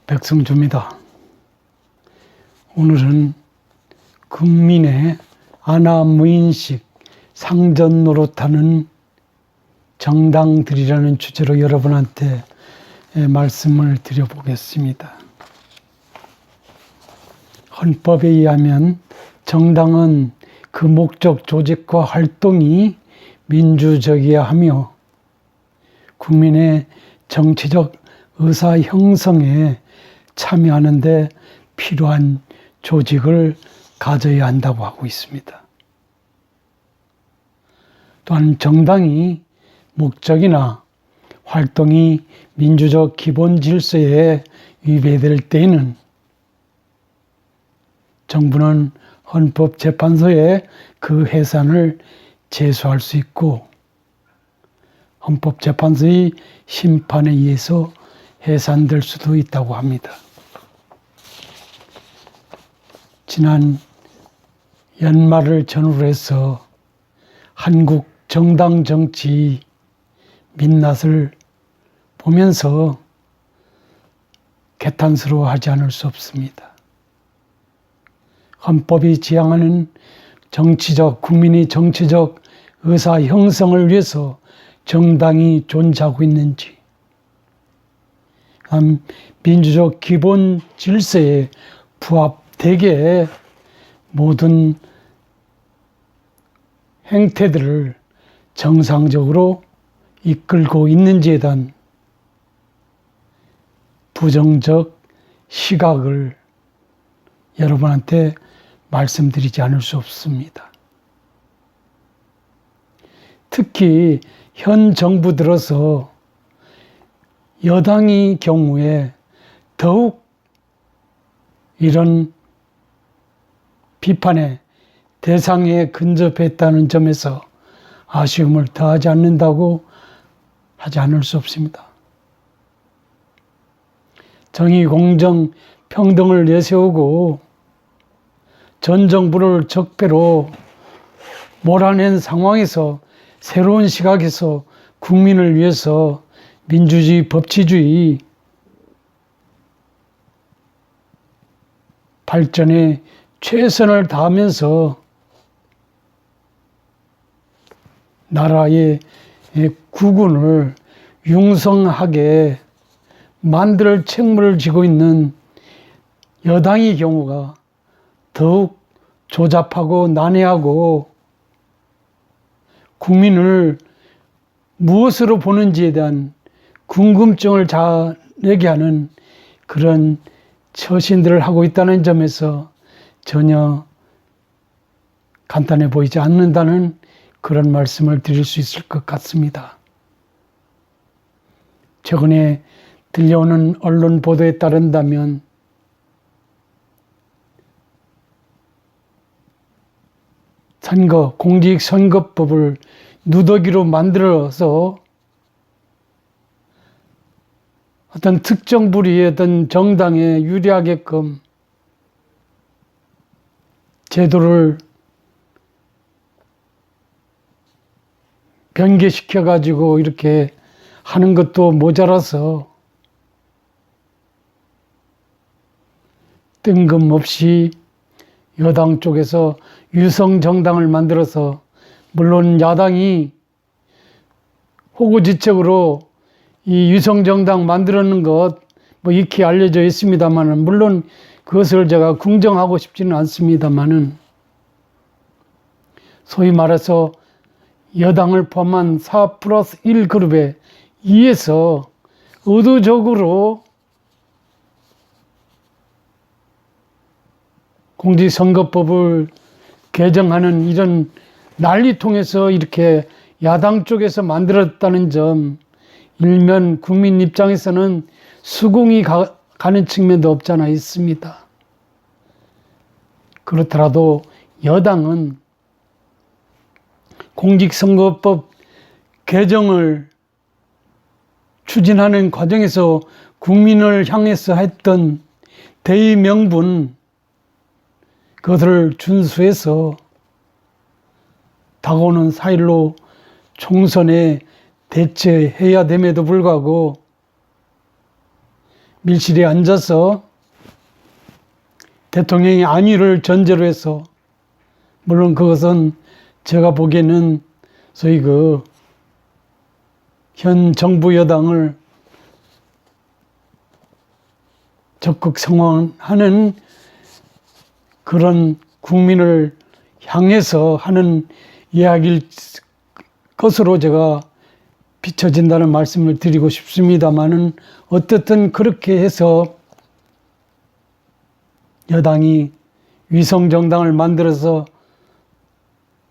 백승주입니다. 오늘은 국민의 아나무인식 상전 노릇하는 정당들이라는 주제로 여러분한테 말씀을 드려보겠습니다. 헌법에 의하면 정당은 그 목적, 조직과 활동이 민주적이어야 하며 국민의 정치적 의사 형성에 참여하는 데 필요한 조직을 가져야 한다고 하고 있습니다. 또한 정당이 목적이나 활동이 민주적 기본 질서에 위배될 때에는 정부는 헌법재판소에 그 해산을 제소할 수 있고 헌법재판소의 심판에 의해서 해산될 수도 있다고 합니다. 지난 연말을 전후로 해서 한국 정당 정치 민낯을 보면서 개탄스러워하지 않을 수 없습니다. 헌법이 지향하는 국민의 정치적 의사 형성을 위해서 정당이 존재하고 있는지, 민주적 기본 질서에 부합되게 모든 행태들을 정상적으로 이끌고 있는지에 대한 부정적 시각을 여러분한테 말씀드리지 않을 수 없습니다. 특히 현 정부 들어서 여당의 경우에 더욱 이런 비판의 대상에 근접했다는 점에서 아쉬움을 더하지 않는다고 하지 않을 수 없습니다. 정의, 공정, 평등을 내세우고 전 정부를 적폐로 몰아낸 상황에서 새로운 시각에서 국민을 위해서 민주주의, 법치주의 발전에 최선을 다하면서 나라의 국운을 융성하게 만들 책무를 지고 있는 여당의 경우가 더욱 조잡하고 난해하고 국민을 무엇으로 보는지에 대한 궁금증을 자내게 하는 그런 처신들을 하고 있다는 점에서 전혀 간단해 보이지 않는다는 그런 말씀을 드릴 수 있을 것 같습니다. 최근에 들려오는 언론 보도에 따른다면 공직선거법을 누더기로 만들어서 어떤 특정 부류의 어떤 정당에 유리하게끔 제도를 변개시켜가지고 이렇게 하는 것도 모자라서 뜬금없이 여당 쪽에서 유성정당을 만들어서, 물론 야당이 호구지책으로 이 유성정당 만들었는 것 익히 알려져 있습니다만은, 물론 그것을 제가 긍정하고 싶지는 않습니다만은, 소위 말해서 여당을 포함한 4+1 그룹에 의해서 의도적으로 공직선거법을 개정하는 이런 난리통에서 이렇게 야당 쪽에서 만들었다는 점, 일면 국민 입장에서는 수긍이 가는 측면도 없지 않아 있습니다. 그렇더라도 여당은 공직선거법 개정을 추진하는 과정에서 국민을 향해서 했던 대의 명분, 그것을 준수해서 다가오는 4.15 총선에 대처해야 됨에도 불구하고 밀실에 앉아서 대통령의 안위를 전제로 해서, 물론 그것은 제가 보기에는 소위 현 정부 여당을 적극 성원하는 그런 국민을 향해서 하는 이야기일 것으로 제가 비춰진다는 말씀을 드리고 싶습니다만은, 어떻든 그렇게 해서 여당이 위성정당을 만들어서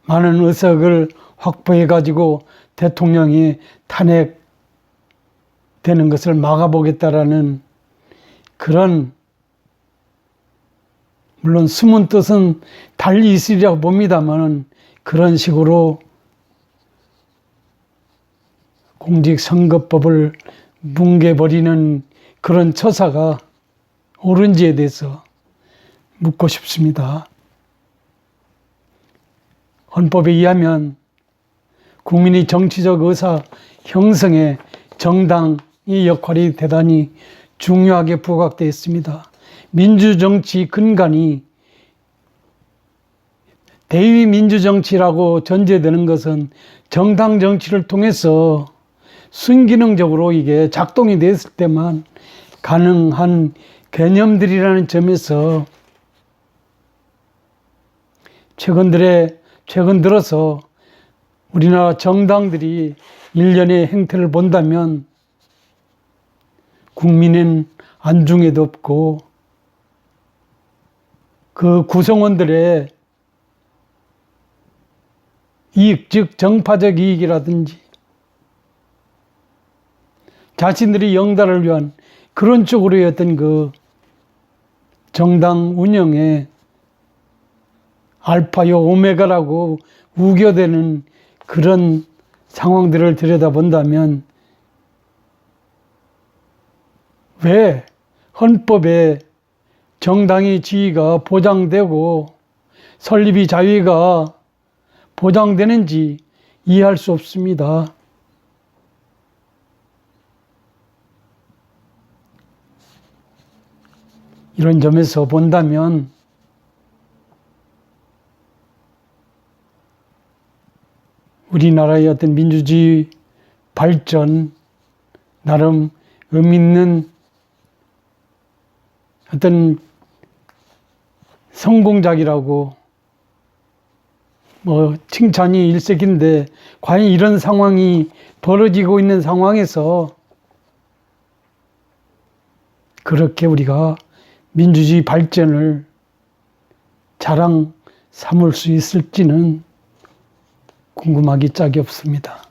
많은 의석을 확보해 가지고 대통령이 탄핵되는 것을 막아보겠다라는 그런, 물론 숨은 뜻은 달리 있으리라고 봅니다만, 그런 식으로 공직선거법을 뭉개버리는 그런 처사가 옳은지에 대해서 묻고 싶습니다. 헌법에 의하면 국민의 정치적 의사 형성에 정당의 역할이 대단히 중요하게 부각되어 있습니다. 민주정치 근간이, 대의민주정치라고 전제되는 것은 정당 정치를 통해서 순기능적으로 이게 작동이 됐을 때만 가능한 개념들이라는 점에서 최근 들어서 우리나라 정당들이 일련의 행태를 본다면 국민은 안중에도 없고, 그 구성원들의 이익, 즉 정파적 이익이라든지 자신들이 영달을 위한 그런 쪽으로의 어떤 그 정당 운영에 알파요 오메가라고 우겨대는 그런 상황들을 들여다본다면, 왜 헌법에 정당의 지위가 보장되고 설립의 자유가 보장되는지 이해할 수 없습니다. 이런 점에서 본다면 우리나라의 어떤 민주주의 발전, 나름 의미 있는 어떤 성공작이라고 칭찬이 일색인데, 과연 이런 상황이 벌어지고 있는 상황에서 그렇게 우리가 민주주의 발전을 자랑 삼을 수 있을지는 궁금하기 짝이 없습니다.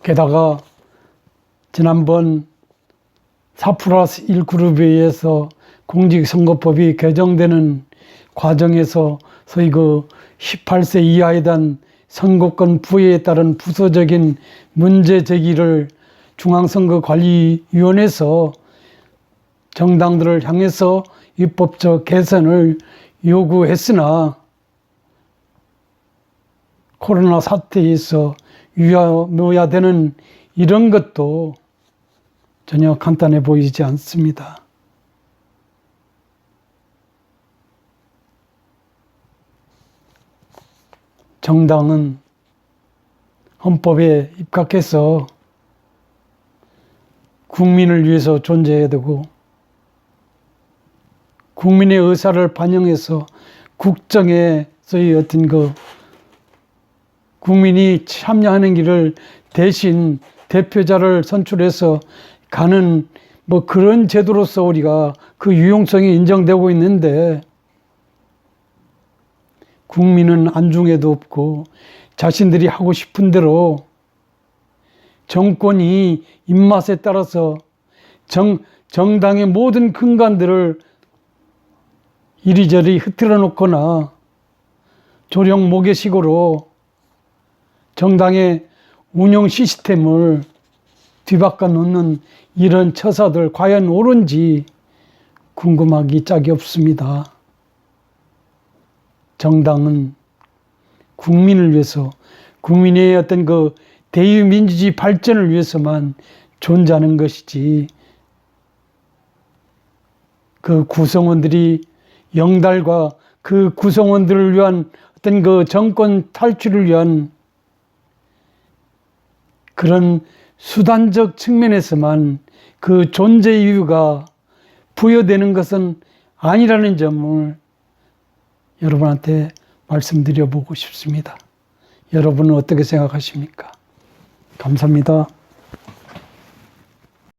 게다가 지난번 4+1 그룹에 의해서 공직선거법이 개정되는 과정에서 소위 18세 이하에 대한 선거권 부여에 따른 부수적인 문제 제기를 중앙선거관리위원회에서 정당들을 향해서 입법적 개선을 요구했으나, 코로나 사태에서 유야무야되는 이런 것도 전혀 간단해 보이지 않습니다. 정당은 헌법에 입각해서 국민을 위해서 존재해야 되고, 국민의 의사를 반영해서 국정에서의 어떤 국민이 참여하는 길을 대신 대표자를 선출해서 가는 그런 제도로서 우리가 그 유용성이 인정되고 있는데, 국민은 안중에도 없고 자신들이 하고 싶은 대로 정권이 입맛에 따라서 정당의 모든 근간들을 이리저리 흐트러 놓거나 조령 모계식으로 정당의 운영 시스템을 뒤바꿔 놓는 이런 처사들 과연 옳은지 궁금하기 짝이 없습니다. 정당은 국민을 위해서, 국민의 어떤 그 대의민주주의 발전을 위해서만 존재하는 것이지, 그 구성원들이 영달과 그 구성원들을 위한 어떤 그 정권 탈출을 위한 그런 수단적 측면에서만 그 존재 이유가 부여되는 것은 아니라는 점을 여러분한테 말씀드려 보고 싶습니다. 여러분은 어떻게 생각하십니까? 감사합니다.